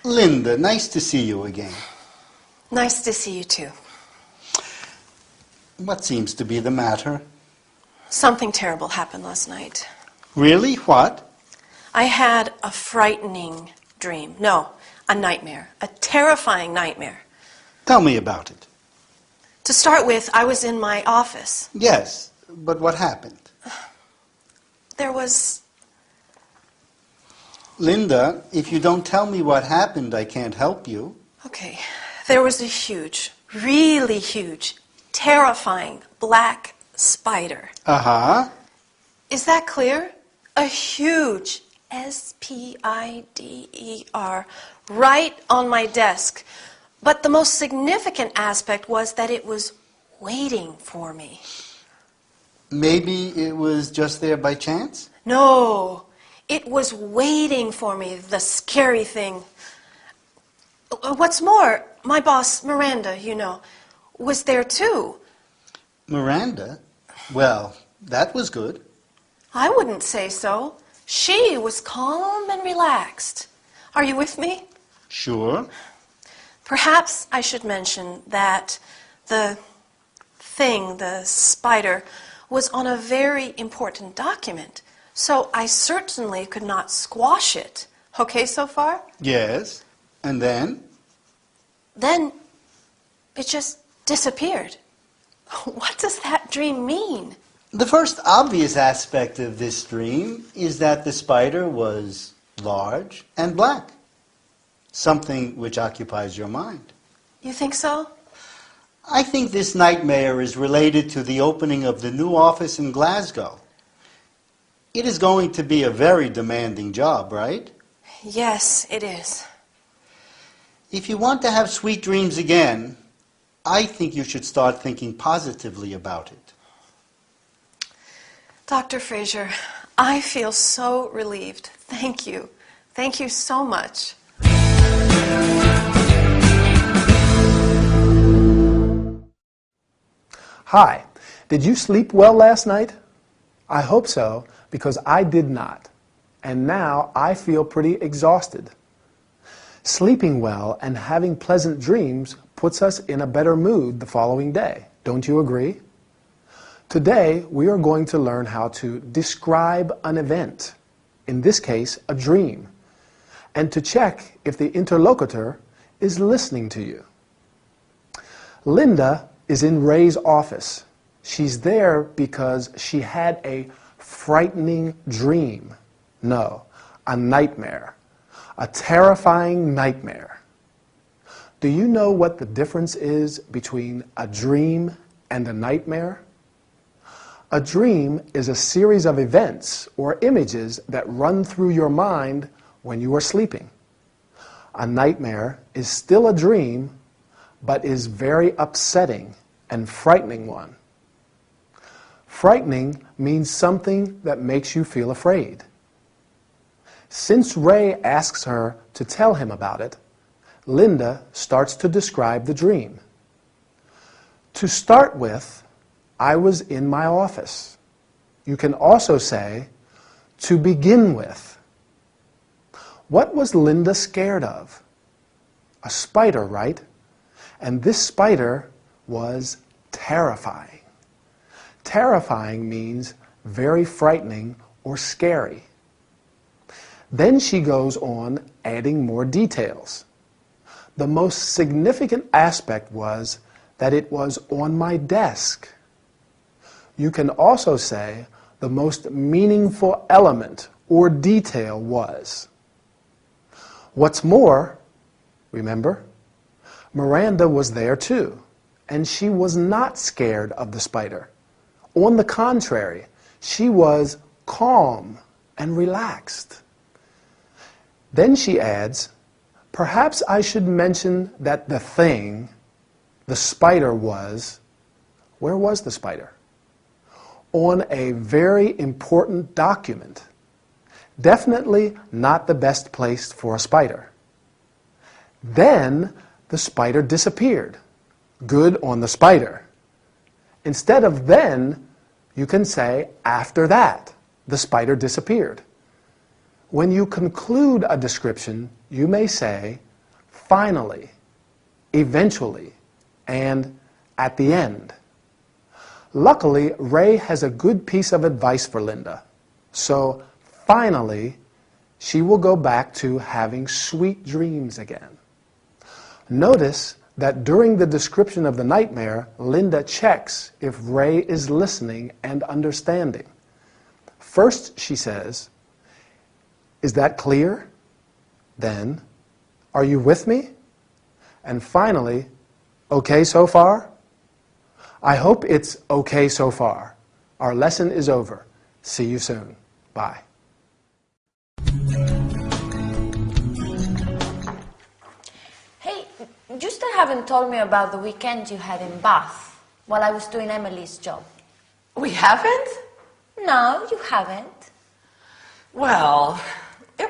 Linda, nice to see you again. Nice to see you too. What seems to be the matter? Something terrible happened last night. Really? What? I had a frightening dream. No, a nightmare. A terrifying nightmare. Tell me about it. To start with, I was in my office. Yes, but what happened? There was... Linda, if you don't tell me what happened, I can't help you. Okay. There was a huge, really huge, terrifying black spider. Uh-huh. Is that clear? A huge S-P-I-D-E-R right on my desk. But the most significant aspect was that it was waiting for me. Maybe it was just there by chance? No, it was waiting for me, the scary thing. What's more, my boss, Miranda, you know, was there too. Miranda? Well, that was good. I wouldn't say so. She was calm and relaxed. Are you with me? Sure. Perhaps I should mention that the thing, the spider, was on a very important document, so I certainly could not squash it. Okay so far? Yes. And then? Then it just disappeared. What does that dream mean? The first obvious aspect of this dream is that the spider was large and black. Something which occupies your mind. You think so? I think this nightmare is related to the opening of the new office in Glasgow. It is going to be a very demanding job, right? Yes, it is. If you want to have sweet dreams again, I think you should start thinking positively about it. Dr. Fraser, I feel so relieved. Thank you. Thank you so much. Hi, did you sleep well last night? I hope so, because I did not. And now I feel pretty exhausted. Sleeping well and having pleasant dreams puts us in a better mood the following day. Don't you agree? Today, we are going to learn how to describe an event, in this case, a dream, and to check if the interlocutor is listening to you. Linda is in Ray's office. She's there because she had a frightening dream. No, a nightmare. A terrifying nightmare. Do you know what the difference is between a dream and a nightmare? A dream is a series of events or images that run through your mind when you are sleeping. A nightmare is still a dream, but is very upsetting and frightening one. Frightening means something that makes you feel afraid. Since Ray asks her to tell him about it, Linda starts to describe the dream. To start with, I was in my office. You can also say, to begin with. What was Linda scared of? A spider, right? And this spider was terrifying. Terrifying means very frightening or scary. Then she goes on adding more details. The most significant aspect was that it was on my desk. You can also say the most meaningful element or detail was. What's more, remember, Miranda was there too, and she was not scared of the spider. On the contrary, she was calm and relaxed. Then she adds, perhaps I should mention that the thing, the spider was, where was the spider? On a very important document. Definitely not the best place for a spider. Then the spider disappeared. Good on the spider. Instead of then, you can say after that, the spider disappeared. When you conclude a description, you may say, finally, eventually, and at the end. Luckily, Ray has a good piece of advice for Linda. So, finally, she will go back to having sweet dreams again. Notice that during the description of the nightmare, Linda checks if Ray is listening and understanding. First, she says, "Is that clear?" Then, "Are you with me?" And finally, "Okay so far?" I hope it's okay so far. Our lesson is over. See you soon. Bye. Hey, you still haven't told me about the weekend you had in Bath while I was doing Emily's job. We haven't? No, you haven't. Well, it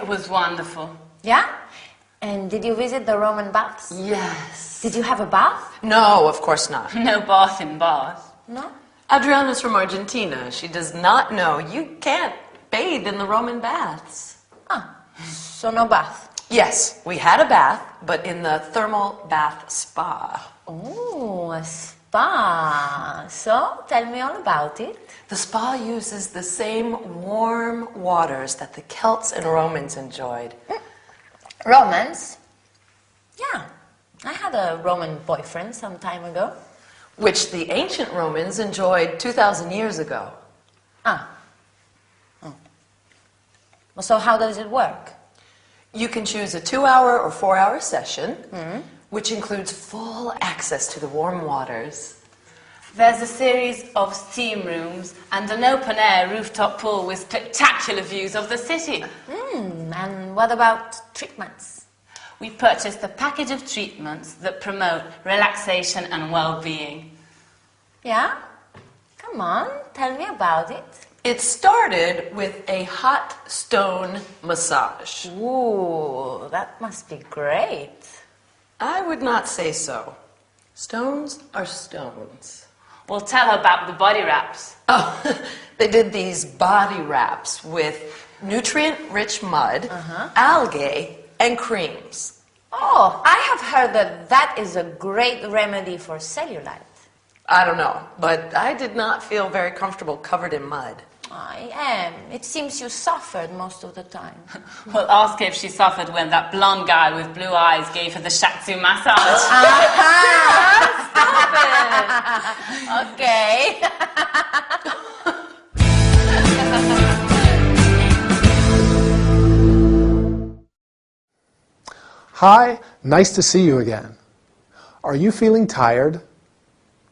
was wonderful. Yeah? And did you visit the Roman baths? Yes. Did you have a bath? No, of course not. No bath in Bath. No? Adriana's from Argentina. She does not know you can't bathe in the Roman baths. Ah, so no bath. Yes, we had a bath, but in the thermal bath spa. Oh, a spa. So, tell me all about it. The spa uses the same warm waters that the Celts and Romans enjoyed. Romans? Yeah, I had a Roman boyfriend some time ago. Which the ancient Romans enjoyed 2,000 years ago. Ah. Oh. Well, so how does it work? You can choose a 2-hour or 4-hour session, which includes full access to the warm waters. There's a series of steam rooms and an open-air rooftop pool with spectacular views of the city. And what about treatments? We purchased a package of treatments that promote relaxation and well-being. Yeah? Come on, tell me about it. It started with a hot stone massage. Ooh, that must be great. I would not say so. Stones are stones. We'll tell her about the body wraps. Oh, they did these body wraps with nutrient-rich mud, algae, and creams. Oh, I have heard that that is a great remedy for cellulite. I don't know, but I did not feel very comfortable covered in mud. I am. It seems you suffered most of the time. We'll ask her if she suffered when that blonde guy with blue eyes gave her the shiatsu massage. Stop it! Okay. Hi, nice to see you again. Are you feeling tired?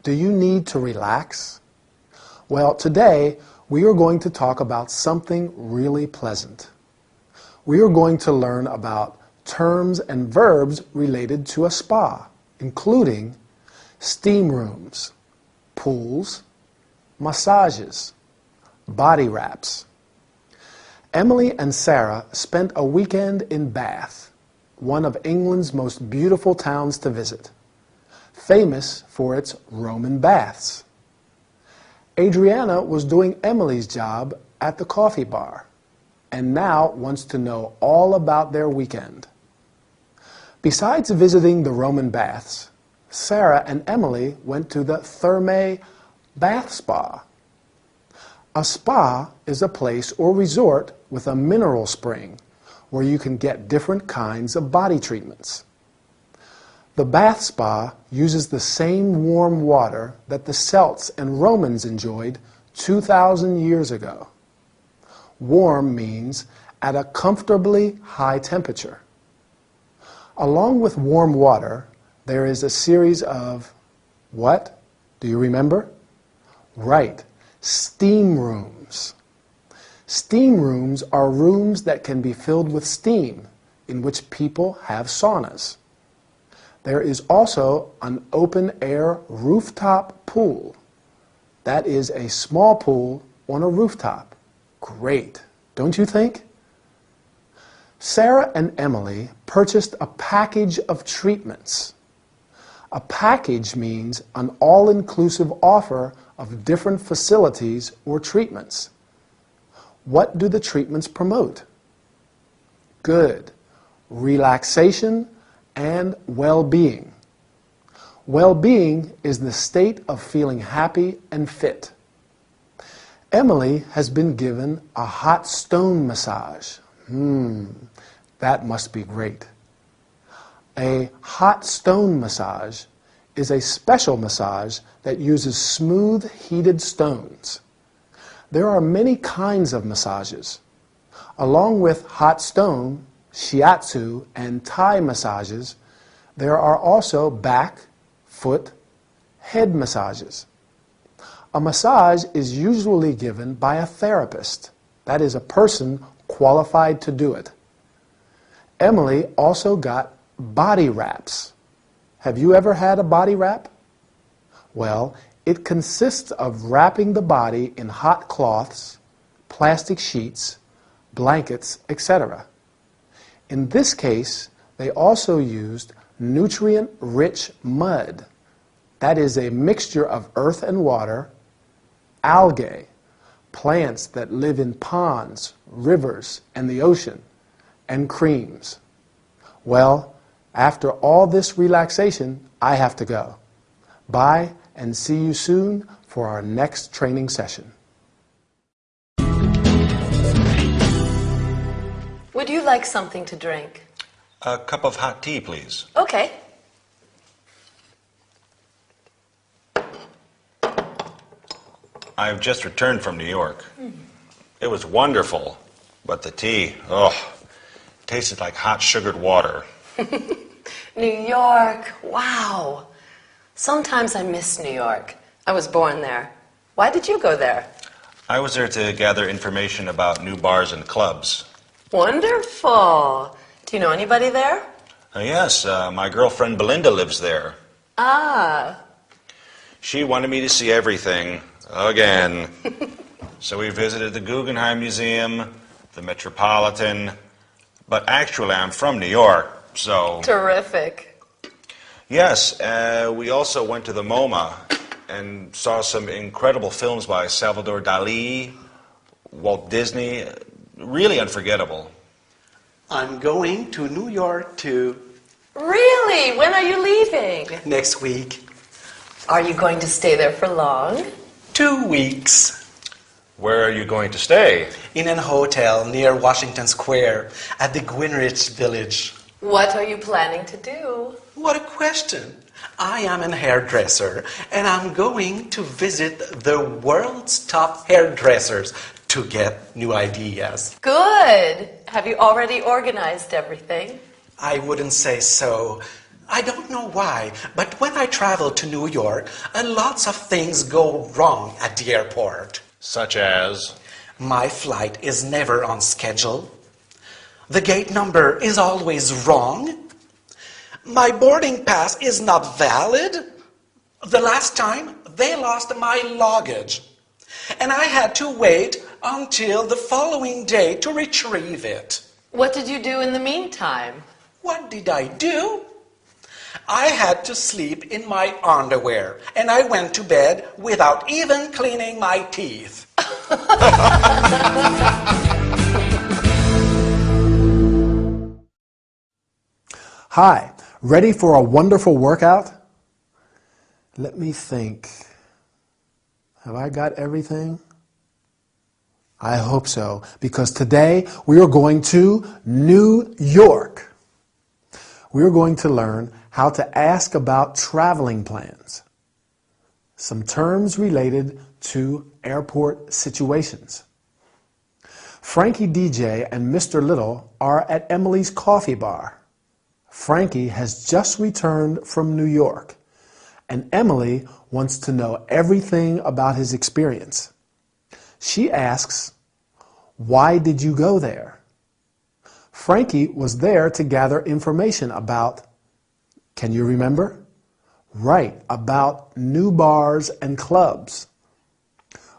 Do you need to relax? Well, today we are going to talk about something really pleasant. We are going to learn about terms and verbs related to a spa, including steam rooms, pools, massages, body wraps. Emily and Sarah spent a weekend in Bath, one of England's most beautiful towns to visit, famous for its Roman baths. Adriana was doing Emily's job at the coffee bar and now wants to know all about their weekend. Besides visiting the Roman baths, Sarah and Emily went to the Thermae bath spa. A spa is a place or resort with a mineral spring where you can get different kinds of body treatments. The bath spa uses the same warm water that the Celts and Romans enjoyed 2,000 years ago. Warm means at a comfortably high temperature. Along with warm water, there is a series of, what? Do you remember? Right, steam rooms. Steam rooms are rooms that can be filled with steam, in which people have saunas. There is also an open-air rooftop pool. That is a small pool on a rooftop. Great, don't you think? Sarah and Emily purchased a package of treatments. A package means an all-inclusive offer of different facilities or treatments. What do the treatments promote? Good. Relaxation and well-being. Well-being is the state of feeling happy and fit. Emily has been given a hot stone massage. That must be great. A hot stone massage is a special massage that uses smooth, heated stones. There are many kinds of massages. Along with hot stone, shiatsu, and Thai massages, there are also back, foot, head massages. A massage is usually given by a therapist, that is, a person qualified to do it. Emily also got body wraps. Have you ever had a body wrap? Well, it consists of wrapping the body in hot cloths, plastic sheets, blankets, etc. In this case, they also used nutrient-rich mud. That is a mixture of earth and water, algae, plants that live in ponds, rivers, and the ocean, and creams. Well, after all this relaxation, I have to go. Bye, and see you soon for our next training session. Would you like something to drink? A cup of hot tea, please. Okay. I've just returned from New York. It was wonderful, but the tea, tasted like hot sugared water. New York, wow. Sometimes I miss New York. I was born there. Why did you go there? I was there to gather information about new bars and clubs. Wonderful. Do you know anybody there? Yes, my girlfriend Belinda lives there. Ah. She wanted me to see everything, again. So we visited the Guggenheim Museum, the Metropolitan, but actually I'm from New York, so... Terrific. Yes, we also went to the MoMA and saw some incredible films by Salvador Dali, Walt Disney. Really unforgettable. I'm going to New York too. Really? When are you leaving? Next week. Are you going to stay there for long? 2 weeks. Where are you going to stay? In an hotel near Washington Square at the Greenwich Village. What are you planning to do? What a question. I am a hairdresser and I'm going to visit the world's top hairdressers to get new ideas. Good. Have you already organized everything? I wouldn't say so. I don't know why, but when I travel to New York, lots of things go wrong at the airport. Such as? My flight is never on schedule. The gate number is always wrong. My boarding pass is not valid. The last time, they lost my luggage. And I had to wait until the following day to retrieve it. What did you do in the meantime? What did I do? I had to sleep in my underwear, and I went to bed without even cleaning my teeth. Hi, ready for a wonderful workout? Let me think. Have I got everything? I hope so, because today we are going to New York. We are going to learn how to ask about traveling plans, some terms related to airport situations. Frankie DJ and Mr. Little are at Emily's coffee bar. Frankie has just returned from New York, and Emily wants to know everything about his experience. She asks, "Why did you go there?" Frankie was there to gather information about, can you remember? Right, about new bars and clubs.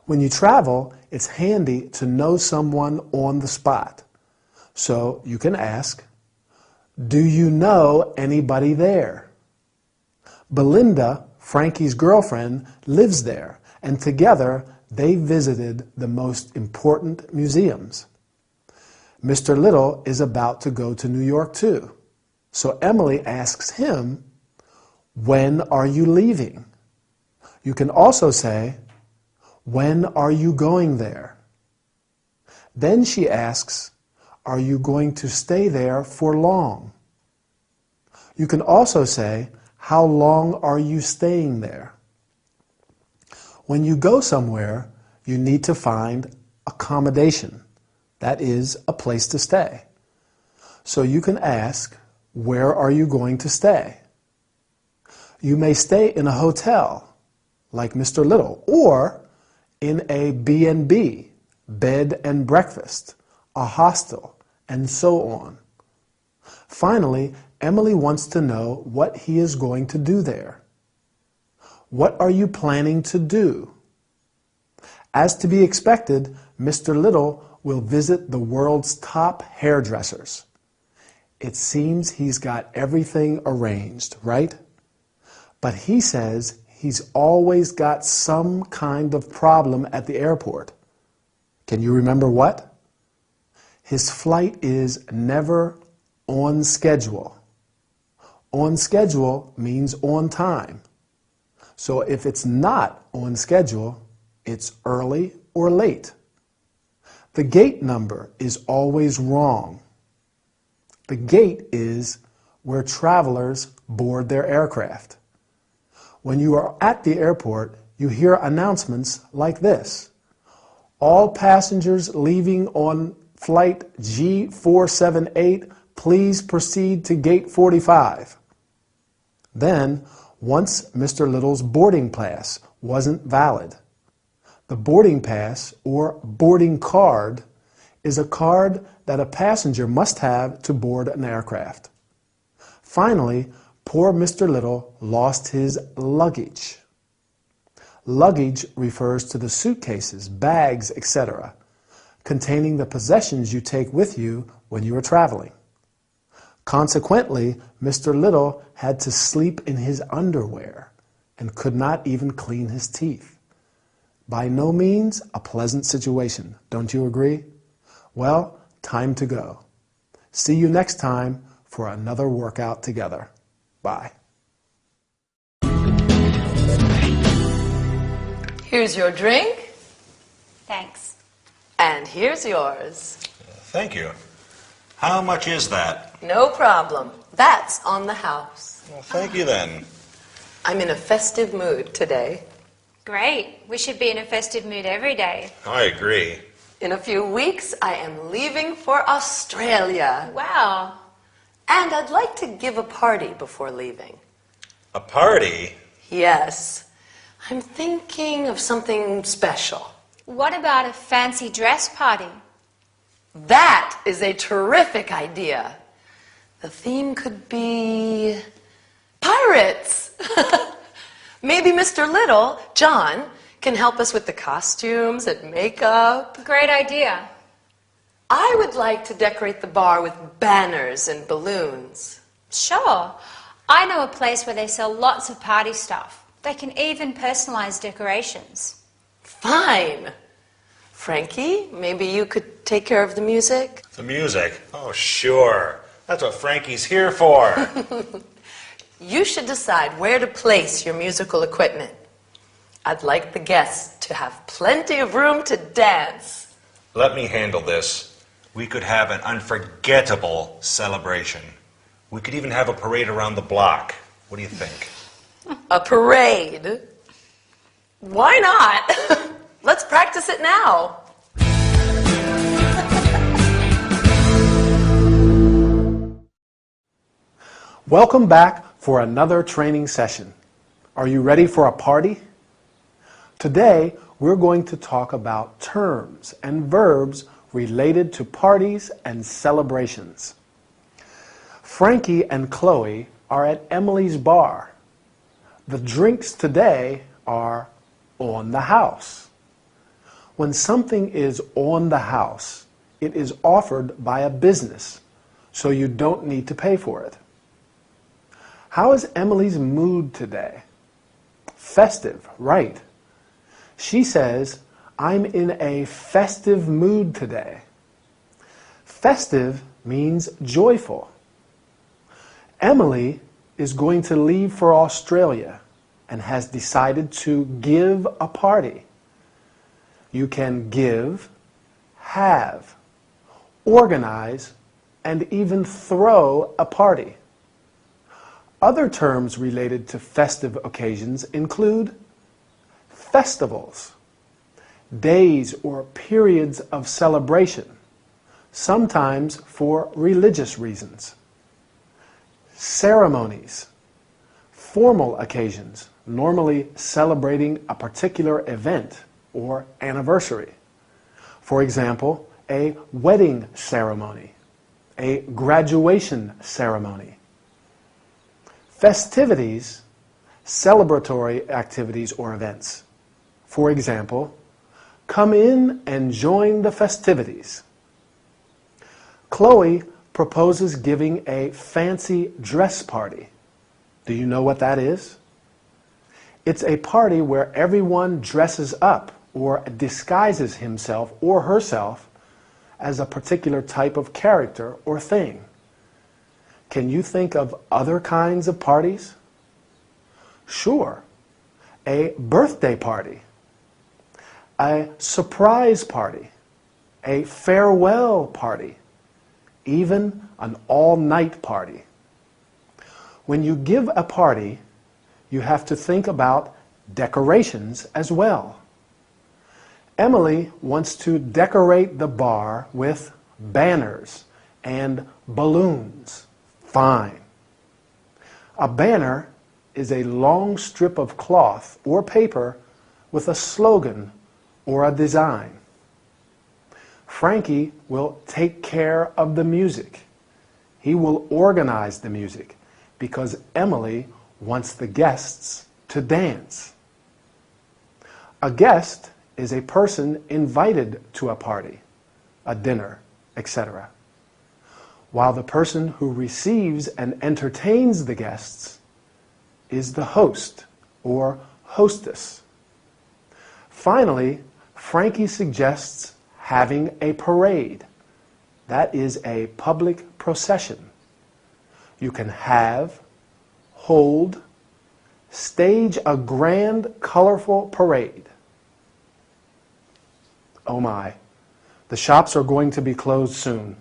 When you travel, it's handy to know someone on the spot. So you can ask, do you know anybody there? Belinda, Frankie's girlfriend, lives there, and together They visited the most important museums. Mr. Little is about to go to New York too. So Emily asks him, "When are you leaving?" You can also say, "When are you going there?" Then she asks, "Are you going to stay there for long?" You can also say, "How long are you staying there?" When you go somewhere, you need to find accommodation. That is, a place to stay. So you can ask, "Where are you going to stay?" You may stay in a hotel, like Mr. Little, or in a B&B, bed and breakfast, a hostel, and so on. Finally, Emily wants to know what he is going to do there. What are you planning to do? As to be expected, Mr. Little will visit the world's top hairdressers. It seems he's got everything arranged, right? But he says he's always got some kind of problem at the airport. Can you remember what? His flight is never on schedule. On schedule means on time. So if it's not on schedule, it's early or late. The gate number is always wrong. The gate is where travelers board their aircraft. When you are at the airport, you hear announcements like this: "All passengers leaving on flight G478, please proceed to gate 45. Then, once Mr. Little's boarding pass wasn't valid. The boarding pass, or boarding card, is a card that a passenger must have to board an aircraft. Finally, poor Mr. Little lost his luggage. Luggage refers to the suitcases, bags, etc., containing the possessions you take with you when you are traveling. Consequently, Mr. Little had to sleep in his underwear and could not even clean his teeth. By no means a pleasant situation, don't you agree? Well, time to go. See you next time for another workout together. Bye. Here's your drink, Thanks. and here's yours. Thank you. How much is that? No problem. That's on the house. Well, thank you then. I'm in a festive mood today. Great. We should be in a festive mood every day. I agree. In a few weeks, I am leaving for Australia. Wow. And I'd like to give a party before leaving. A party? Yes. I'm thinking of something special. What about a fancy dress party? That is a terrific idea. The theme could be pirates. Maybe Mr. Little, John, can help us with the costumes and makeup. Great idea. I would like to decorate the bar with banners and balloons. Sure. I know a place where they sell lots of party stuff. They can even personalize decorations. Fine. Frankie, maybe you could take care of the music? The music? Oh, sure. That's what Frankie's here for. You should decide where to place your musical equipment. I'd like the guests to have plenty of room to dance. Let me handle this. We could have an unforgettable celebration. We could even have a parade around the block. What do you think? A parade? Why not? Let's practice it now. Welcome back for another training session. Are you ready for a party? Today, we're going to talk about terms and verbs related to parties and celebrations. Frankie and Chloe are at Emily's bar. The drinks today are on the house. When something is on the house, it is offered by a business, so you don't need to pay for it. How is Emily's mood today? Festive, right? She says, I'm in a festive mood today. Festive means joyful. Emily is going to leave for Australia and has decided to give a party. You can give, have, organize, and even throw a party. Other terms related to festive occasions include festivals, days or periods of celebration, sometimes for religious reasons. Ceremonies, formal occasions, normally celebrating a particular event or anniversary. For example, a wedding ceremony, a graduation ceremony. Festivities, celebratory activities or events. For example, come in and join the festivities. Chloe proposes giving a fancy dress party. Do you know what that is? It's a party where everyone dresses up or disguises himself or herself as a particular type of character or thing. Can you think of other kinds of parties? Sure. A birthday party, a surprise party, a farewell party, even an all-night party. When you give a party, you have to think about decorations as well. Emily wants to decorate the bar with banners and balloons. Fine. A banner is a long strip of cloth or paper with a slogan or a design. Frankie will take care of the music. He will organize the music because Emily wants the guests to dance. A guest is a person invited to a party, a dinner, etc., while the person who receives and entertains the guests is the host or hostess. Finally, Frankie suggests having a parade. That is a public procession. You can have, hold, stage a grand, colorful parade. Oh my, the shops are going to be closed soon.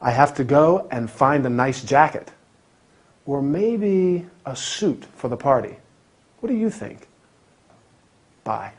I have to go and find a nice jacket, or maybe a suit for the party. What do you think? Bye.